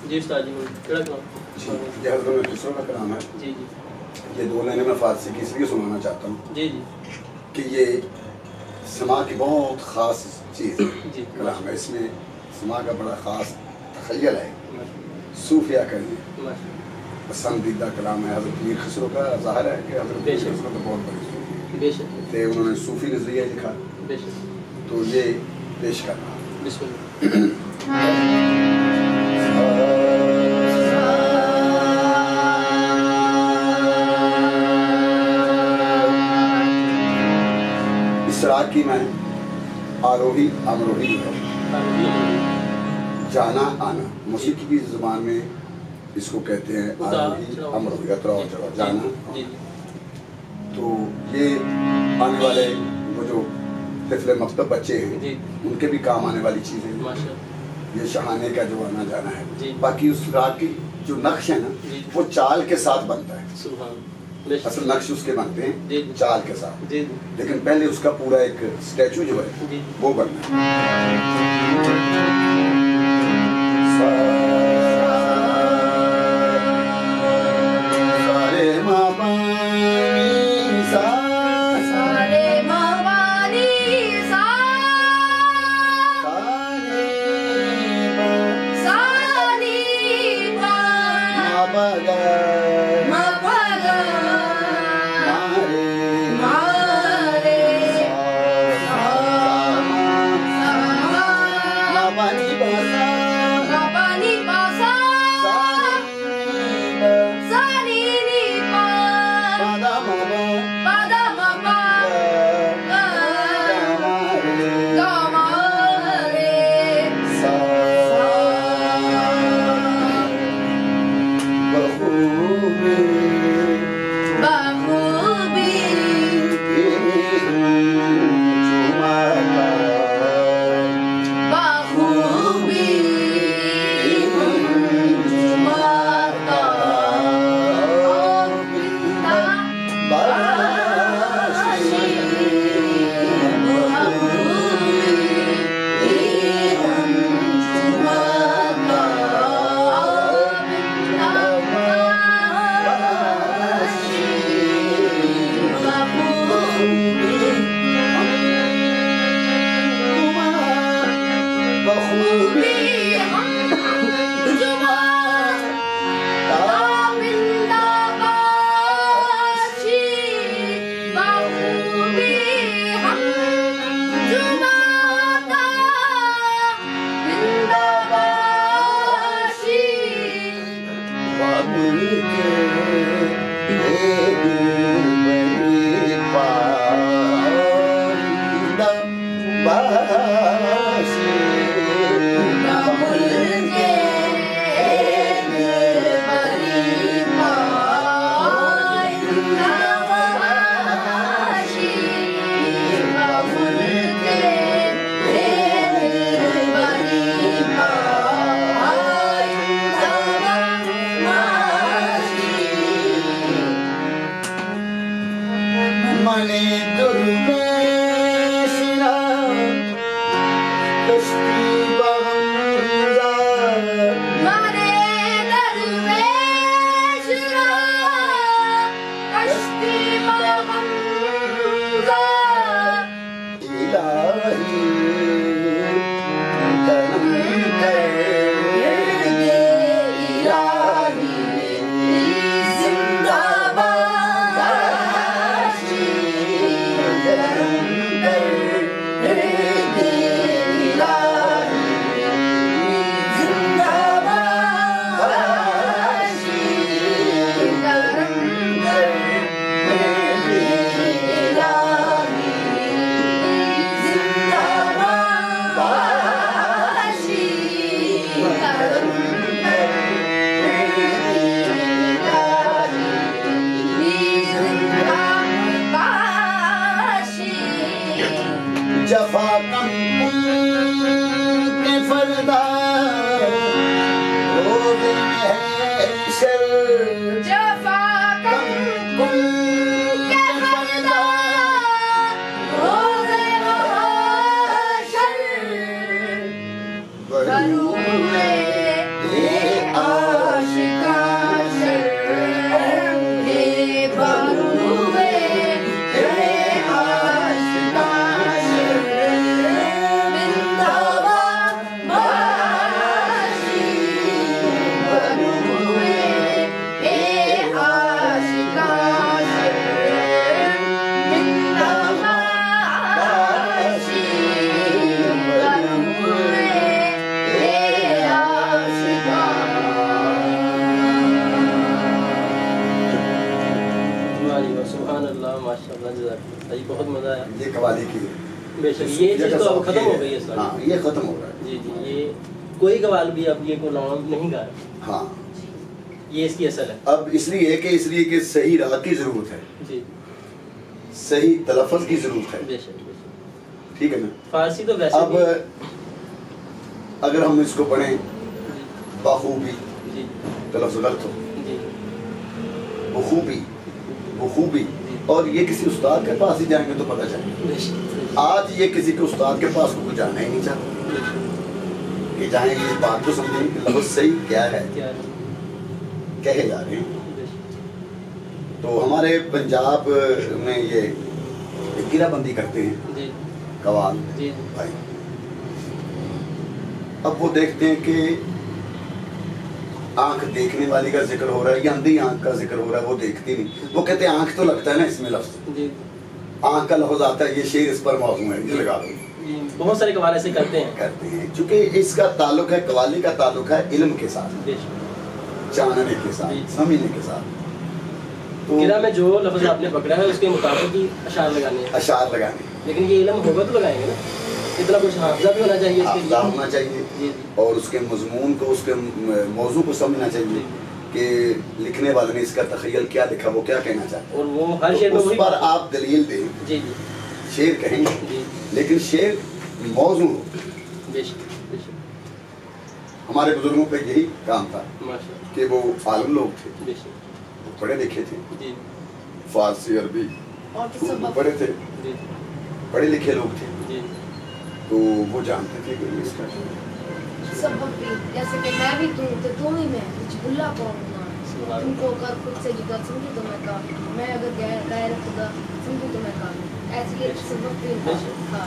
جی استاد جی کیڑا کلام؟ جی یہ حضرت خسرو کا کلام ہے. جی جی یہ دو لائنیں میں فارسی کی اس لیے سنانا چاہتا ہوں جی جی کہ یہ سما کی بہت خاص چیز ہے. جی کلام ہے، اس میں سما کا بڑا خاص تخیل ہے. صوفیہ کا یہ پسندیدہ کلام ہے حضرت میر خسرو کا. ظاہر ہے کہ حضرت میر خسرو تو بہت بڑے صوفی بے شک تھے، انہوں نے صوفی نظریہ لکھا بے شک. تو یہ پیش کرنا. بسم اللہ. اسراکی میں آروہی امروہی ہے، جانا آنا. موسیقی کی زبان میں اس کو کہتے ہیں آروہی امروہی، اتراؤ چڑھاؤ جانا. تو یہ آنے والے وہ جو طفل مکتب بچے ہیں ان کے بھی کام آنے والی چیزیں ہیں. یہ شہانے کا جو آنا جانا ہے. باقی اس راگ کی جو نقش ہے نا وہ چال کے ساتھ بنتا ہے. اصل نقش اس کے بنتے ہیں چال کے ساتھ، لیکن پہلے اس کا پورا ایک اسٹیچو جو ہے وہ بننا ہے. بے شک یہ چیز تو اب ختم ہو گئی ہے سر. ہاں یہ ختم ہو رہا ہے. جی جی یہ کوئی قوال بھی اب یہ کو نام نہیں گا رہا. ہاں یہ اس کی اصل ہے. اب اس لیے کہ صحیح راہ کی ضرورت ہے, جی صحیح تلفظ کی ضرورت ہے. بے شک بے شک. ٹھیک ہے نا. فارسی تو ویسے اب اگر ہم اس کو پڑھیں بخوبی, جی تلفظ غلط ہو, جی بخوبی بخوبی, اور یہ کسی استاد کے پاس ہی جائیں گے تو پتہ چلے گا. بے شک آج یہ کسی کے استاد کے پاس کو جانا ہی نہیں چاہتا کہ جائیں گے اس بات کو سمجھیں کہ لفظ صحیح کیا ہے, کیا ہے. کہے جا رہے ہیں. بے شک. تو ہمارے پنجاب میں یہ گرہ بندی کرتے ہیں جی قوال جی بھائی. اب وہ دیکھتے ہیں کہ آنکھ دیکھنے والی کا ذکر ہو رہا ہے یا اندھی آنکھ کا ذکر ہو رہا ہے, وہ دیکھتی نہیں. وہ کہتے ہیں آنکھ تو لگتا ہے نا اس میں لفظ, جی آنکھ کا لفظ آتا ہے, یہ شعر اس پر موضوع ہے, یہ لگا دو. جی بہت سارے قوال ایسے کرتے ہیں. چونکہ اس کا تعلق ہے, قوالی کا تعلق ہے علم کے ساتھ, بے شک. جاننے کے ساتھ, سمجھنے کے ساتھ. تو گرہ میں جو لفظ آپ نے پکڑا ہے اس کے مطابق ہی اشعار لگانے ہیں. اشعار لگانے, لیکن یہ علم ہوگا تو لگائیں گے نا. اتنا کچھ حافظہ بھی ہونا چاہیے اس کے حافظہ لیے. ہونا چاہیے, جی اور اس کے مضمون کو, اس کے موضوع کو سمجھنا چاہیے کہ لکھنے والے نے اس کا تخیل کیا لکھا, وہ کیا کہنا چاہتا ہے. اور وہ ہر شعر میں اس وہی پر آپ دلیل دیں, جی جی شعر کہیں گے جی لیکن شعر موضوع ہو. بے شک بے شک. ہمارے بزرگوں پہ یہی کام تھا ماشاء اللہ. کہ وہ عالم لوگ تھے, بے شک. وہ پڑھے لکھے تھے, جی فارسی عربی اور اردو پڑھے تھے, جی پڑھے لکھے لوگ تھے. جی تو وہ جانتے تھے کہ اس کا سبب بھی جیسے کہ میں بھی تم ہی میں کچھ بھلا کون ہوں, تم کو کر خود سے جدا سمجھو تو میں کام, میں اگر غیر خدا سمجھو تو میں کام. ایسی ایک سبب بھی تھا.